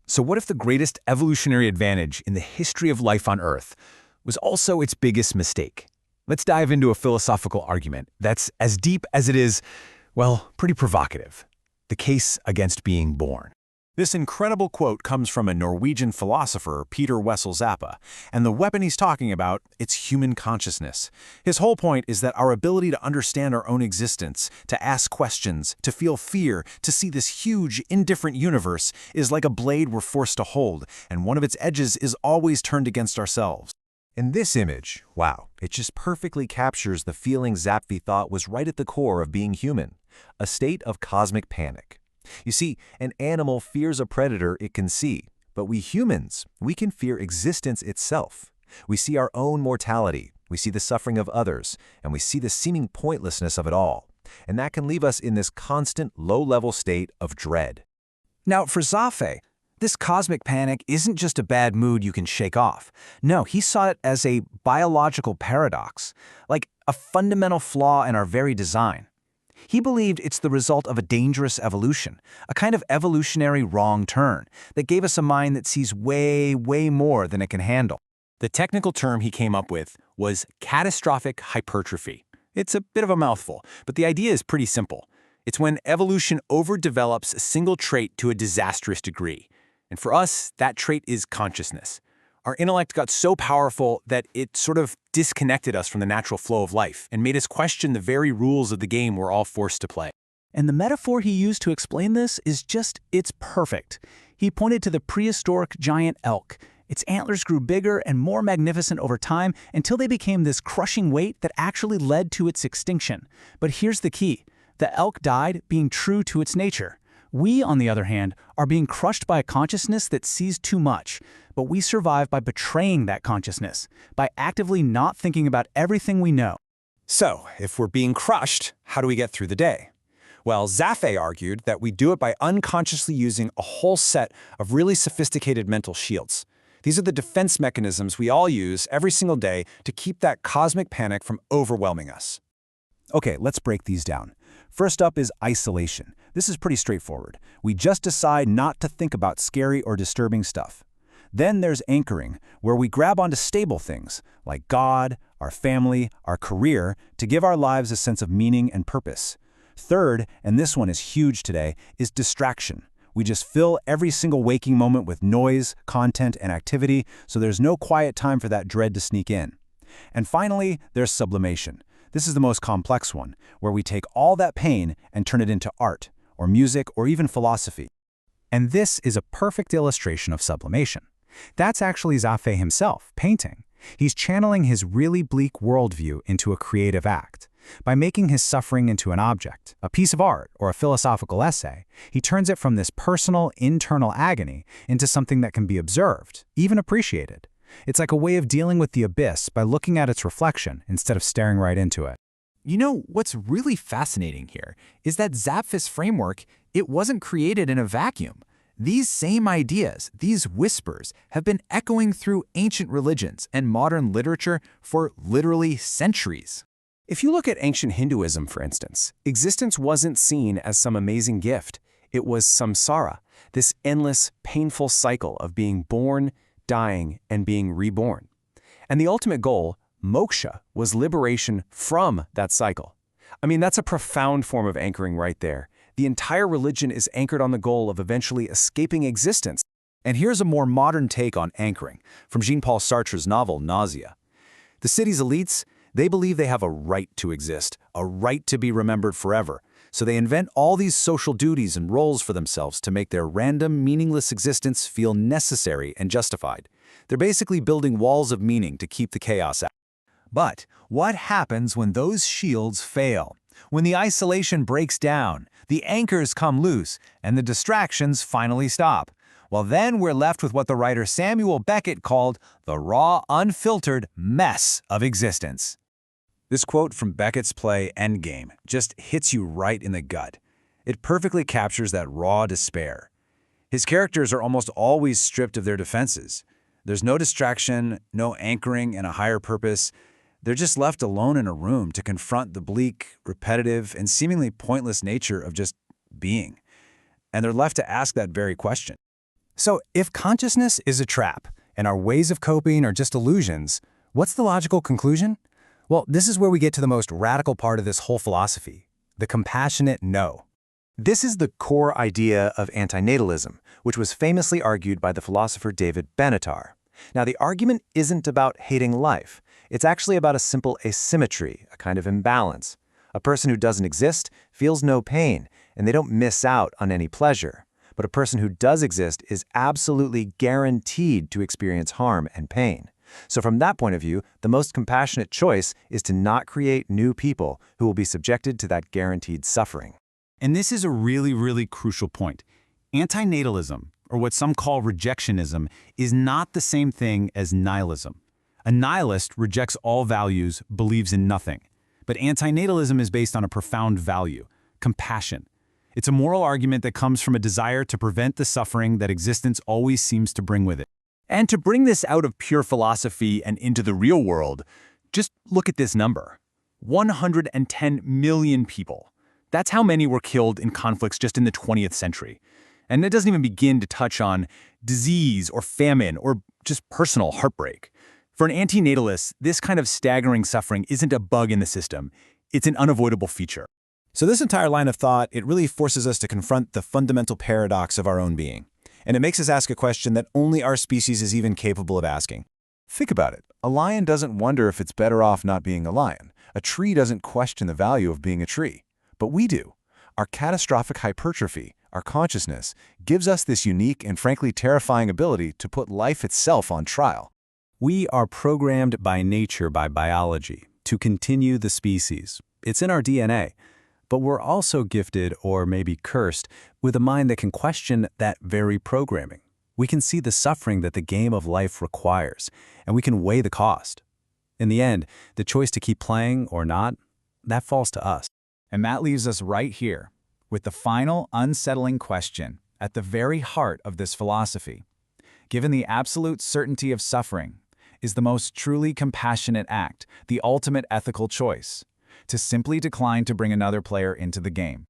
So what if the greatest evolutionary advantage in the history of life on Earth was also its biggest mistake? Let's dive into a philosophical argument that's as deep as it is, well, pretty provocative. The case against being born. This incredible quote comes from a Norwegian philosopher, Peter Wessel Zapffe, and the weapon he's talking about, it's human consciousness. His whole point is that our ability to understand our own existence, to ask questions, to feel fear, to see this huge, indifferent universe is like a blade we're forced to hold, and one of its edges is always turned against ourselves. In this image, wow, it just perfectly captures the feeling Zapffe thought was right at the core of being human, a state of cosmic panic. You see, an animal fears a predator it can see, but we humans, we can fear existence itself. We see our own mortality, we see the suffering of others, and we see the seeming pointlessness of it all. And that can leave us in this constant, low-level state of dread. Now, for Zapffe, this cosmic panic isn't just a bad mood you can shake off. No, he saw it as a biological paradox, like a fundamental flaw in our very design. He believed it's the result of a dangerous evolution, a kind of evolutionary wrong turn that gave us a mind that sees way, way more than it can handle. The technical term he came up with was catastrophic hypertrophy. It's a bit of a mouthful, but the idea is pretty simple. It's when evolution overdevelops a single trait to a disastrous degree. And for us, that trait is consciousness. Our intellect got so powerful that it sort of disconnected us from the natural flow of life and made us question the very rules of the game we're all forced to play. And the metaphor he used to explain this is it's perfect. He pointed to the prehistoric giant elk. Its antlers grew bigger and more magnificent over time until they became this crushing weight that actually led to its extinction. But here's the key. The elk died being true to its nature. We, on the other hand, are being crushed by a consciousness that sees too much, but we survive by betraying that consciousness, by actively not thinking about everything we know. So, if we're being crushed, how do we get through the day? Well, Zapffe argued that we do it by unconsciously using a whole set of really sophisticated mental shields. These are the defense mechanisms we all use every single day to keep that cosmic panic from overwhelming us. Okay, let's break these down. First up is isolation. This is pretty straightforward. We just decide not to think about scary or disturbing stuff. Then there's anchoring, where we grab onto stable things, like God, our family, our career, to give our lives a sense of meaning and purpose. Third, and this one is huge today, is distraction. We just fill every single waking moment with noise, content, and activity, so there's no quiet time for that dread to sneak in. And finally, there's sublimation. This is the most complex one, where we take all that pain and turn it into art, or music, or even philosophy. And this is a perfect illustration of sublimation. That's actually Zapffe himself, painting. He's channeling his really bleak worldview into a creative act. By making his suffering into an object, a piece of art, or a philosophical essay, he turns it from this personal, internal agony into something that can be observed, even appreciated. It's like a way of dealing with the abyss by looking at its reflection instead of staring right into it. You know, what's really fascinating here is that Zapffel's framework, it wasn't created in a vacuum. These same ideas, these whispers, have been echoing through ancient religions and modern literature for literally centuries. If you look at ancient Hinduism, for instance, existence wasn't seen as some amazing gift. It was samsara, this endless, painful cycle of being born, dying, and being reborn. And the ultimate goal, moksha, was liberation from that cycle. I mean, that's a profound form of anchoring right there. The entire religion is anchored on the goal of eventually escaping existence. And here's a more modern take on anchoring, from Jean-Paul Sartre's novel Nausea. The city's elites, they believe they have a right to exist, a right to be remembered forever. So they invent all these social duties and roles for themselves to make their random, meaningless existence feel necessary and justified. They're basically building walls of meaning to keep the chaos out. But what happens when those shields fail? When the isolation breaks down, the anchors come loose, and the distractions finally stop? Well, then we're left with what the writer Samuel Beckett called the raw, unfiltered mess of existence. This quote from Beckett's play Endgame just hits you right in the gut. It perfectly captures that raw despair. His characters are almost always stripped of their defenses. There's no distraction, no anchoring and a higher purpose. They're just left alone in a room to confront the bleak, repetitive, and seemingly pointless nature of just being. And they're left to ask that very question. So if consciousness is a trap, and our ways of coping are just illusions, what's the logical conclusion? Well, this is where we get to the most radical part of this whole philosophy, the compassionate no. This is the core idea of anti-natalism, which was famously argued by the philosopher David Benatar. Now, the argument isn't about hating life. It's actually about a simple asymmetry, a kind of imbalance. A person who doesn't exist feels no pain, and they don't miss out on any pleasure. But a person who does exist is absolutely guaranteed to experience harm and pain. So from that point of view, the most compassionate choice is to not create new people who will be subjected to that guaranteed suffering. And this is a really crucial point. Anti-natalism, or what some call rejectionism, is not the same thing as nihilism. A nihilist rejects all values, believes in nothing. But anti-natalism is based on a profound value, compassion. It's a moral argument that comes from a desire to prevent the suffering that existence always seems to bring with it. And to bring this out of pure philosophy and into the real world, just look at this number. 110 million people. That's how many were killed in conflicts just in the 20th century. And it doesn't even begin to touch on disease or famine or just personal heartbreak. For an anti-natalist, this kind of staggering suffering isn't a bug in the system. It's an unavoidable feature. So this entire line of thought, it really forces us to confront the fundamental paradox of our own being. And it makes us ask a question that only our species is even capable of asking. Think about it. A lion doesn't wonder if it's better off not being a lion. A tree doesn't question the value of being a tree. But we do. Our catastrophic hypertrophy, our consciousness, gives us this unique and frankly terrifying ability to put life itself on trial. We are programmed by nature, by biology, to continue the species. It's in our DNA. But we're also gifted, or maybe cursed, with a mind that can question that very programming. We can see the suffering that the game of life requires, and we can weigh the cost. In the end, the choice to keep playing or not, that falls to us. And that leaves us right here, with the final unsettling question at the very heart of this philosophy. Given the absolute certainty of suffering, is the most truly compassionate act the ultimate ethical choice? To simply decline to bring another player into the game?